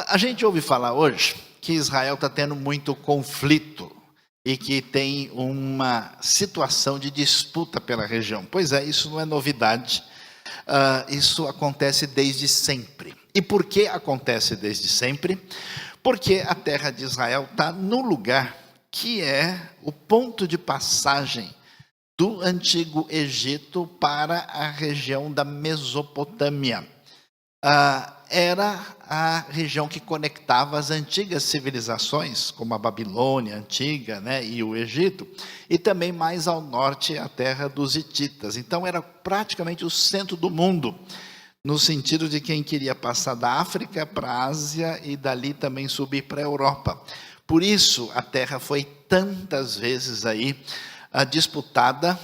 A gente ouve falar hoje que Israel está tendo muito conflito e que tem uma situação de disputa pela região. Pois é, isso não é novidade, isso acontece desde sempre. E por que acontece desde sempre? Porque a terra de Israel está no lugar que é o ponto de passagem do antigo Egito para a região da Mesopotâmia. Era a região que conectava as antigas civilizações, como a Babilônia antiga, né, e o Egito, e também mais ao norte a terra dos hititas. Então era praticamente o centro do mundo, no sentido de quem queria passar da África para a Ásia e dali também subir para a Europa. Por isso a terra foi tantas vezes aí disputada,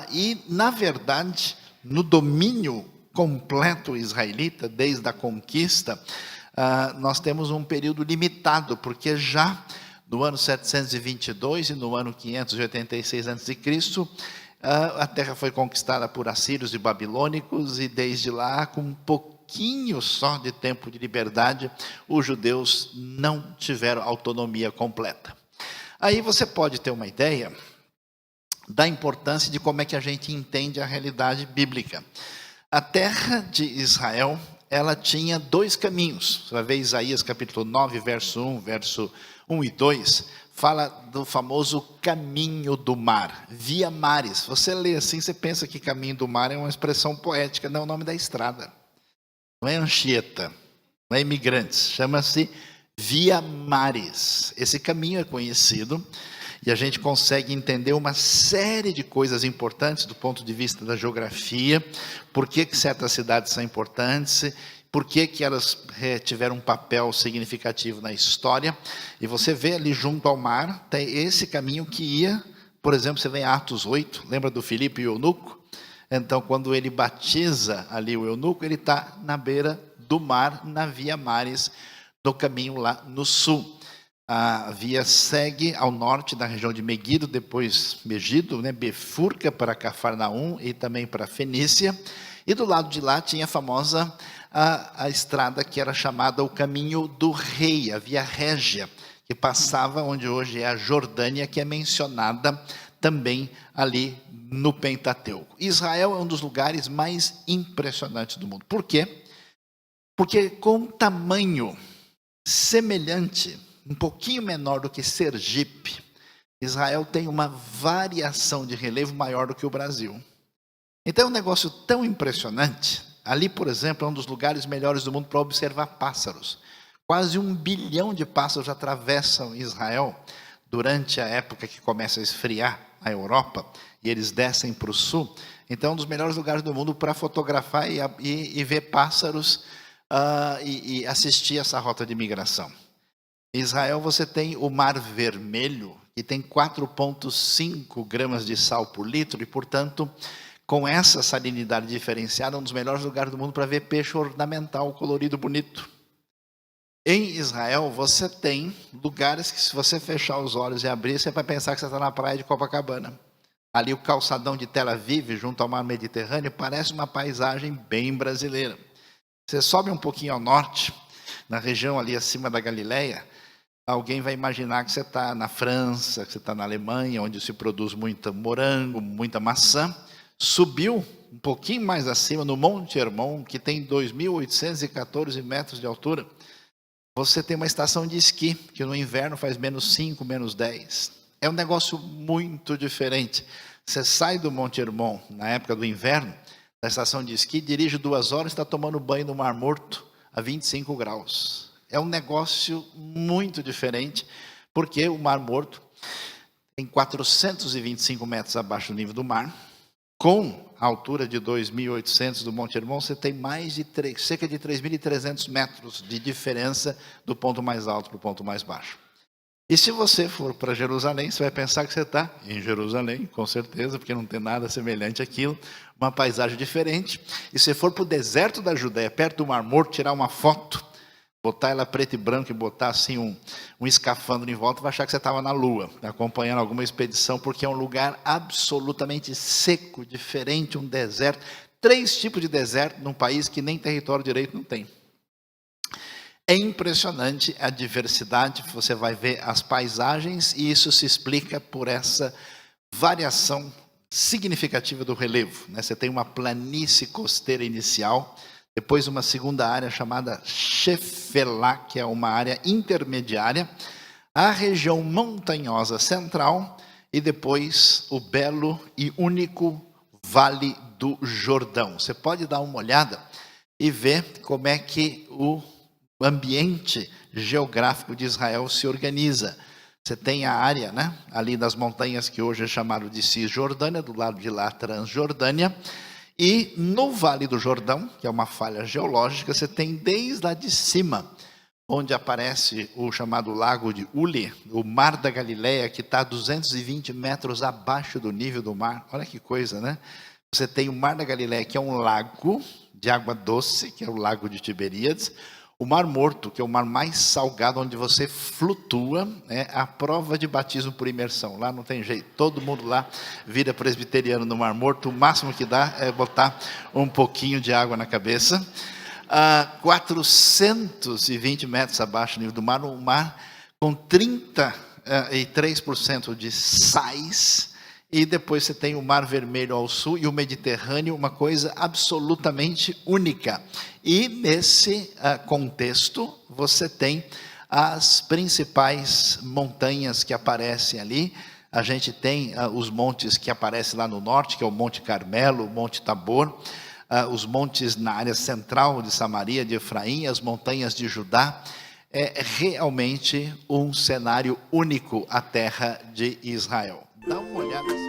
e na verdade no domínio completo israelita, desde a conquista, nós temos um período limitado, porque já no ano 722 e no ano 586 a.C., a terra foi conquistada por assírios e babilônicos, e desde lá, com um pouquinho só de tempo de liberdade, os judeus não tiveram autonomia completa. Aí você pode ter uma ideia da importância de como é que a gente entende a realidade bíblica. A terra de Israel, ela tinha dois caminhos. Você vai ver Isaías capítulo 9, verso 1 e 2, fala do famoso caminho do mar, via mares. Você lê assim, você pensa que caminho do mar é uma expressão poética, não é o nome da estrada. Não é Anchieta, não é Imigrantes, chama-se via mares. Esse caminho é conhecido, e a gente consegue entender uma série de coisas importantes do ponto de vista da geografia, por que certas cidades são importantes, por que elas tiveram um papel significativo na história. E você vê ali junto ao mar, tem esse caminho que ia, por exemplo, você vê em Atos 8, lembra do Filipe e o eunuco? Então, quando ele batiza ali o eunuco, ele está na beira do mar, na via mares, no caminho lá no sul. A via segue ao norte da região de Meguido, depois Megido, né, bifurca para Cafarnaum e também para Fenícia. E do lado de lá tinha a famosa a estrada que era chamada o caminho do rei, a via régia, que passava onde hoje é a Jordânia, que é mencionada também ali no Pentateuco. Israel é um dos lugares mais impressionantes do mundo. Por quê? Porque com tamanho semelhante, um pouquinho menor do que Sergipe, Israel tem uma variação de relevo maior do que o Brasil. Então é um negócio tão impressionante. Ali, por exemplo, é um dos lugares melhores do mundo para observar pássaros. Quase 1 bilhão de pássaros atravessam Israel durante a época que começa a esfriar a Europa, e eles descem para o sul. Então é um dos melhores lugares do mundo para fotografar e ver pássaros e assistir essa rota de migração. Em Israel você tem o Mar Vermelho, que tem 4,5 gramas de sal por litro, e portanto, com essa salinidade diferenciada, é um dos melhores lugares do mundo para ver peixe ornamental, colorido, bonito. Em Israel você tem lugares que, se você fechar os olhos e abrir, você vai pensar que você está na praia de Copacabana. Ali o calçadão de Tel Aviv, junto ao mar Mediterrâneo, parece uma paisagem bem brasileira. Você sobe um pouquinho ao norte, na região ali acima da Galileia, alguém vai imaginar que você está na França, que você está na Alemanha, onde se produz muito morango, muita maçã. Subiu um pouquinho mais acima, no Monte Hermon, que tem 2.814 metros de altura, você tem uma estação de esqui, que no inverno faz -5, -10. É um negócio muito diferente. Você sai do Monte Hermon, na época do inverno, da estação de esqui, dirige 2 horas e está tomando banho no Mar Morto, a 25 graus. É um negócio muito diferente, porque o Mar Morto tem 425 metros abaixo do nível do mar. Com a altura de 2.800 do Monte Hermon, você tem cerca de 3.300 metros de diferença do ponto mais alto para o ponto mais baixo. E se você for para Jerusalém, você vai pensar que você está em Jerusalém, com certeza, porque não tem nada semelhante àquilo, uma paisagem diferente. E se for para o deserto da Judéia, perto do Mar Morto, tirar uma foto, botar ela preto e branco e botar assim um escafandro em volta, vai achar que você estava na Lua, acompanhando alguma expedição, porque é um lugar absolutamente seco, diferente, um deserto. 3 tipos de deserto num país que nem território direito não tem. É impressionante a diversidade, você vai ver as paisagens e isso se explica por essa variação significativa do relevo, né? Você tem uma planície costeira inicial, depois uma segunda área chamada Shefelá, que é uma área intermediária, a região montanhosa central e depois o belo e único Vale do Jordão. Você pode dar uma olhada e ver como é que o ambiente geográfico de Israel se organiza. Você tem a área, né, ali das montanhas que hoje é chamado de Cisjordânia, do lado de lá Transjordânia, e no Vale do Jordão, que é uma falha geológica, você tem desde lá de cima, onde aparece o chamado Lago de Uli, o Mar da Galileia, que está a 220 metros abaixo do nível do mar. Olha que coisa, né? Você tem o Mar da Galileia, que é um lago de água doce, que é o Lago de Tiberíades. O Mar Morto, que é o mar mais salgado, onde você flutua, é a prova de batismo por imersão. Lá não tem jeito, todo mundo lá vira presbiteriano no Mar Morto. O máximo que dá é botar um pouquinho de água na cabeça. 420 metros abaixo do nível do mar, um mar com 33% de sais, e depois você tem o Mar Vermelho ao sul e o Mediterrâneo, uma coisa absolutamente única. E nesse contexto, você tem as principais montanhas que aparecem ali. A gente tem os montes que aparecem lá no norte, que é o Monte Carmelo, o Monte Tabor, os montes na área central de Samaria, de Efraim, as montanhas de Judá. É realmente um cenário único a terra de Israel. Dá uma olhada.